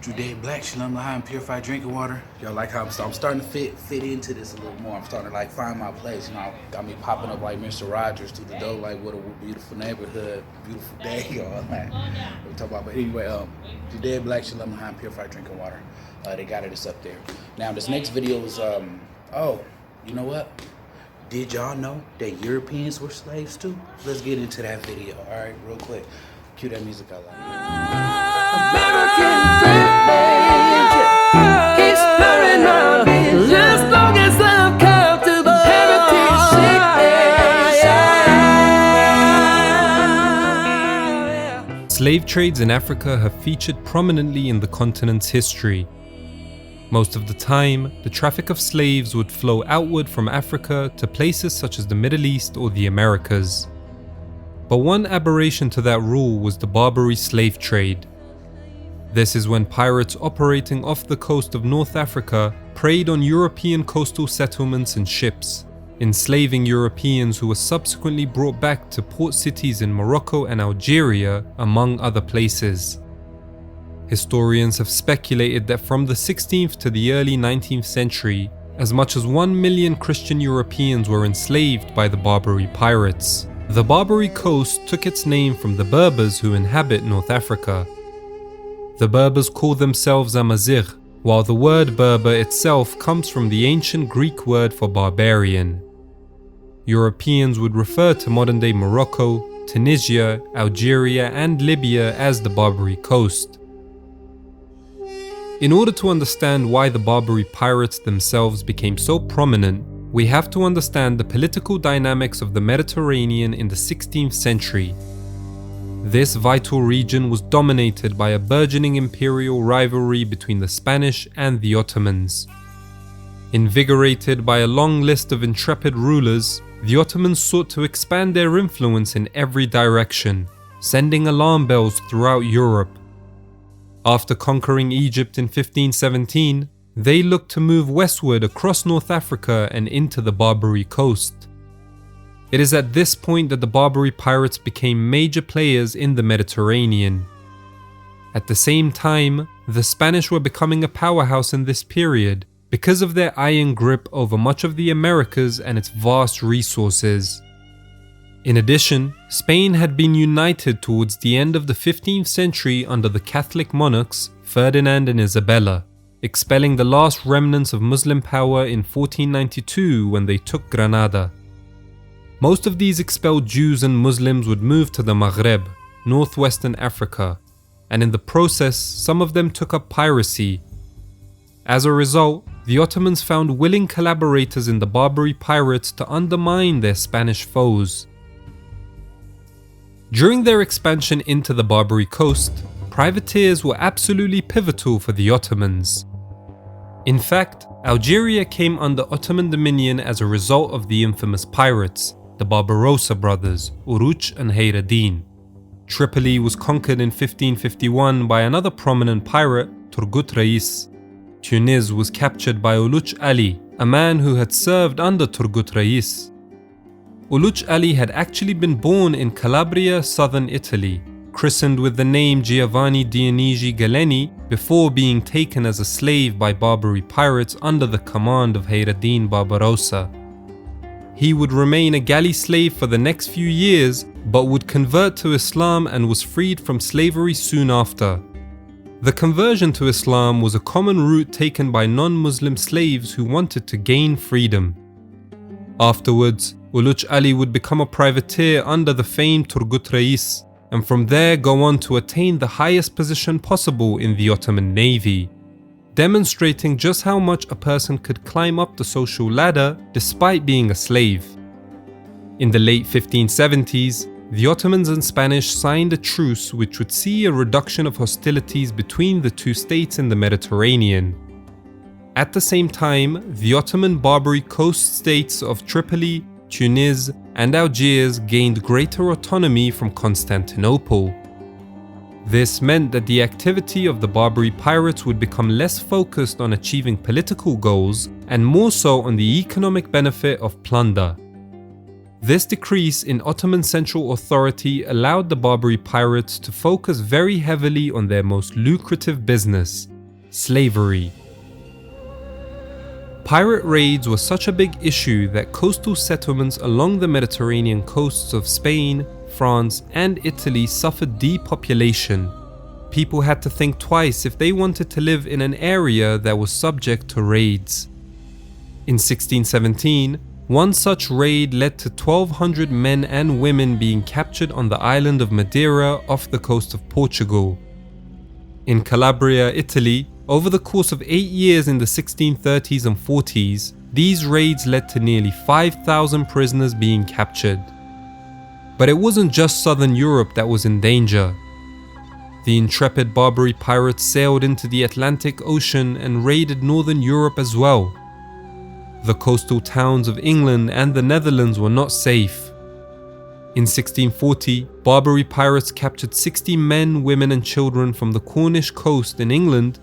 Judea Black, Shalom L'Chaim, purified drinking water. Y'all like how I'm starting to fit into this a little more. I'm starting to like find my place. You know, got me popping up like Mr. Rogers through the door. Like, what a beautiful neighborhood, beautiful day, y'all. Like, we talk about, but anyway, Judea Black, Shalom L'Chaim, purified drinking water. They got it. It's up there. Now, this next video is oh, you know what? Did y'all know that Europeans were slaves too? Let's get into that video. All right, real quick. Cue that music out loud. American privilege keeps blurring my vision. As long as I've come to the heritage sickness. Slave trades in Africa have featured prominently in the continent's history. Most of the time, the traffic of slaves would flow outward from Africa to places such as the Middle East or the Americas. But one aberration to that rule was the Barbary slave trade. This is when pirates operating off the coast of North Africa preyed on European coastal settlements and ships, enslaving Europeans who were subsequently brought back to port cities in Morocco and Algeria, among other places. Historians have speculated that from the 16th to the early 19th century, as much as 1 million Christian Europeans were enslaved by the Barbary pirates. The Barbary coast took its name from the Berbers who inhabit North Africa. The Berbers call themselves Amazigh, while the word Berber itself comes from the ancient Greek word for barbarian. Europeans would refer to modern-day Morocco, Tunisia, Algeria, and Libya as the Barbary coast. In order to understand why the Barbary pirates themselves became so prominent, we have to understand the political dynamics of the Mediterranean in the 16th century. This vital region was dominated by a burgeoning imperial rivalry between the Spanish and the Ottomans. Invigorated by a long list of intrepid rulers, the Ottomans sought to expand their influence in every direction, sending alarm bells throughout Europe. After conquering Egypt in 1517, they looked to move westward across North Africa and into the Barbary coast. It is at this point that the Barbary pirates became major players in the Mediterranean. At the same time, the Spanish were becoming a powerhouse in this period because of their iron grip over much of the Americas and its vast resources. In addition, Spain had been united towards the end of the 15th century under the Catholic monarchs Ferdinand and Isabella, expelling the last remnants of Muslim power in 1492 when they took Granada. Most of these expelled Jews and Muslims would move to the Maghreb, northwestern Africa, and in the process some of them took up piracy. As a result, the Ottomans found willing collaborators in the Barbary pirates to undermine their Spanish foes. During their expansion into the Barbary coast, privateers were absolutely pivotal for the Ottomans. In fact, Algeria came under Ottoman dominion as a result of the infamous pirates, the Barbarossa brothers, Uruch and Hayr ad-Din. Tripoli was conquered in 1551 by another prominent pirate, Turgut Reis. Tunis was captured by Uluch Ali, a man who had served under Turgut Reis. Uluch Ali had actually been born in Calabria, southern Italy, christened with the name Giovanni Dionigi Galeni before being taken as a slave by Barbary pirates under the command of Hayr ad-Din Barbarossa. He would remain a galley slave for the next few years, but would convert to Islam and was freed from slavery soon after. The conversion to Islam was a common route taken by non-Muslim slaves who wanted to gain freedom. Afterwards, Uluch Ali would become a privateer under the famed Turgut Reis, and from there go on to attain the highest position possible in the Ottoman Navy, demonstrating just how much a person could climb up the social ladder despite being a slave. In the late 1570s, the Ottomans and Spanish signed a truce which would see a reduction of hostilities between the two states in the Mediterranean. At the same time, the Ottoman Barbary coast states of Tripoli, Tunis, and Algiers gained greater autonomy from Constantinople. This meant that the activity of the Barbary pirates would become less focused on achieving political goals and more so on the economic benefit of plunder. This decrease in Ottoman central authority allowed the Barbary pirates to focus very heavily on their most lucrative business, slavery. Pirate raids were such a big issue that coastal settlements along the Mediterranean coasts of Spain, France, and Italy suffered depopulation. People had to think twice if they wanted to live in an area that was subject to raids. In 1617, one such raid led to 1,200 men and women being captured on the island of Madeira off the coast of Portugal. In Calabria, Italy, over the course of 8 years in the 1630s and 40s, these raids led to nearly 5,000 prisoners being captured. But it wasn't just southern Europe that was in danger. The intrepid Barbary pirates sailed into the Atlantic Ocean and raided northern Europe as well. The coastal towns of England and the Netherlands were not safe. In 1640, Barbary pirates captured 60 men, women and children from the Cornish coast in England,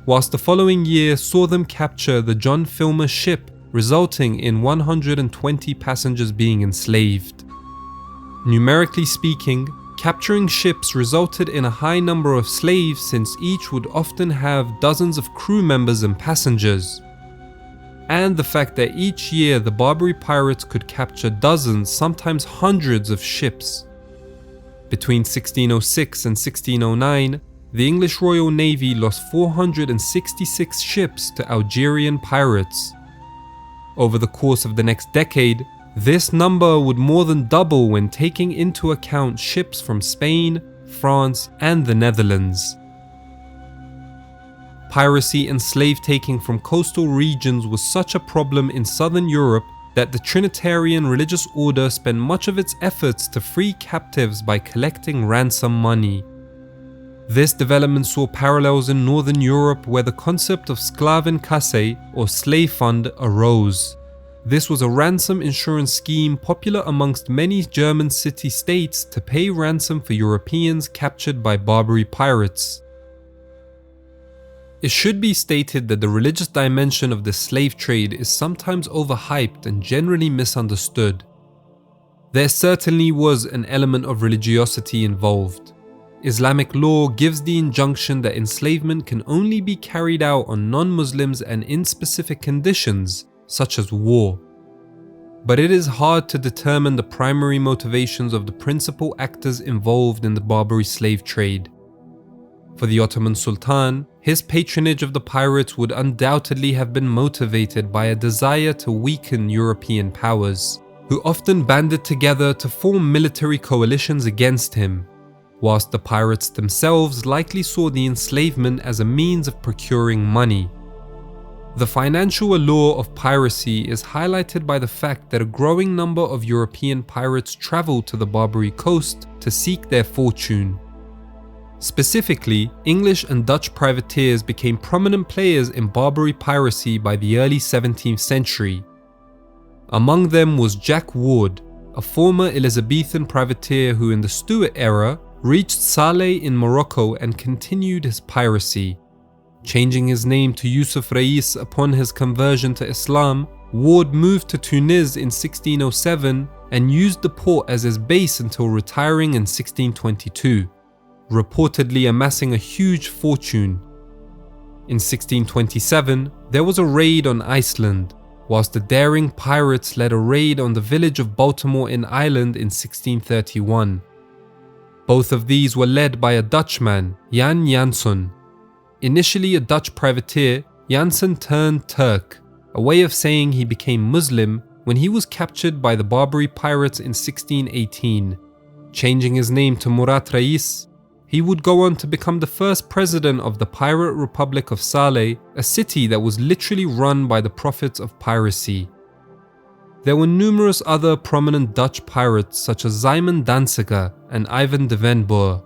whilst the following year saw them capture the John Filmer ship, resulting in 120 passengers being enslaved. Numerically speaking, capturing ships resulted in a high number of slaves since each would often have dozens of crew members and passengers. And the fact that each year the Barbary pirates could capture dozens, sometimes hundreds of ships. Between 1606 and 1609, the English Royal Navy lost 466 ships to Algerian pirates. Over the course of the next decade, this number would more than double when taking into account ships from Spain, France, and the Netherlands. Piracy and slave-taking from coastal regions was such a problem in southern Europe that the Trinitarian religious order spent much of its efforts to free captives by collecting ransom money. This development saw parallels in northern Europe where the concept of Sklavenkasse or slave fund arose. This was a ransom insurance scheme popular amongst many German city-states to pay ransom for Europeans captured by Barbary pirates. It should be stated that the religious dimension of the slave trade is sometimes overhyped and generally misunderstood. There certainly was an element of religiosity involved. Islamic law gives the injunction that enslavement can only be carried out on non-Muslims and in specific conditions, such as war. But it is hard to determine the primary motivations of the principal actors involved in the Barbary slave trade. For the Ottoman Sultan, his patronage of the pirates would undoubtedly have been motivated by a desire to weaken European powers, who often banded together to form military coalitions against him, whilst the pirates themselves likely saw the enslavement as a means of procuring money. The financial allure of piracy is highlighted by the fact that a growing number of European pirates traveled to the Barbary coast to seek their fortune. Specifically, English and Dutch privateers became prominent players in Barbary piracy by the early 17th century. Among them was Jack Ward, a former Elizabethan privateer who in the Stuart era reached Saleh in Morocco and continued his piracy. Changing his name to Yusuf Rais upon his conversion to Islam, Ward moved to Tunis in 1607 and used the port as his base until retiring in 1622, reportedly amassing a huge fortune. In 1627, there was a raid on Iceland, whilst the daring pirates led a raid on the village of Baltimore in Ireland in 1631. Both of these were led by a Dutchman, Jan Janson. Initially a Dutch privateer, Janson turned Turk, a way of saying he became Muslim when he was captured by the Barbary pirates in 1618. Changing his name to Murat Rais, he would go on to become the first president of the Pirate Republic of Saleh, a city that was literally run by the prophets of piracy. There were numerous other prominent Dutch pirates such as Simon Danziger and Ivan de Van Boer.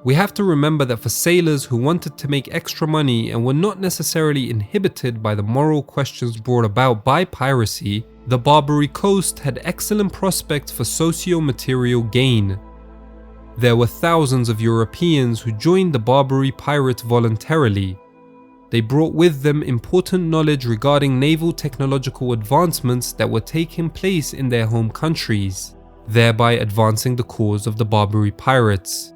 We have to remember that for sailors who wanted to make extra money and were not necessarily inhibited by the moral questions brought about by piracy, the Barbary coast had excellent prospects for socio-material gain. There were thousands of Europeans who joined the Barbary pirates voluntarily. They brought with them important knowledge regarding naval technological advancements that were taking place in their home countries, thereby advancing the cause of the Barbary pirates.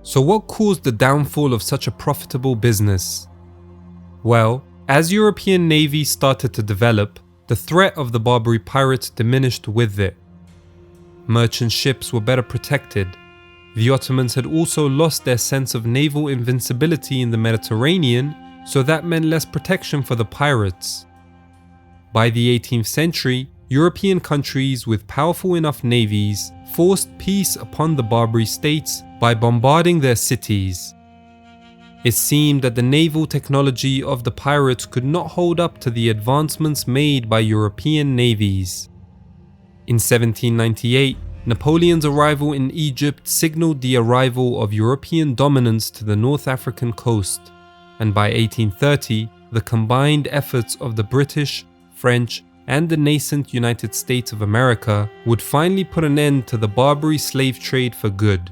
So what caused the downfall of such a profitable business? Well, as European navies started to develop, the threat of the Barbary pirates diminished with it. Merchant ships were better protected. The Ottomans had also lost their sense of naval invincibility in the Mediterranean, so that meant less protection for the pirates. By the 18th century, European countries with powerful enough navies forced peace upon the Barbary states by bombarding their cities. It seemed that the naval technology of the pirates could not hold up to the advancements made by European navies. In 1798, Napoleon's arrival in Egypt signaled the arrival of European dominance to the North African coast, and by 1830, the combined efforts of the British, French, and the nascent United States of America would finally put an end to the Barbary slave trade for good.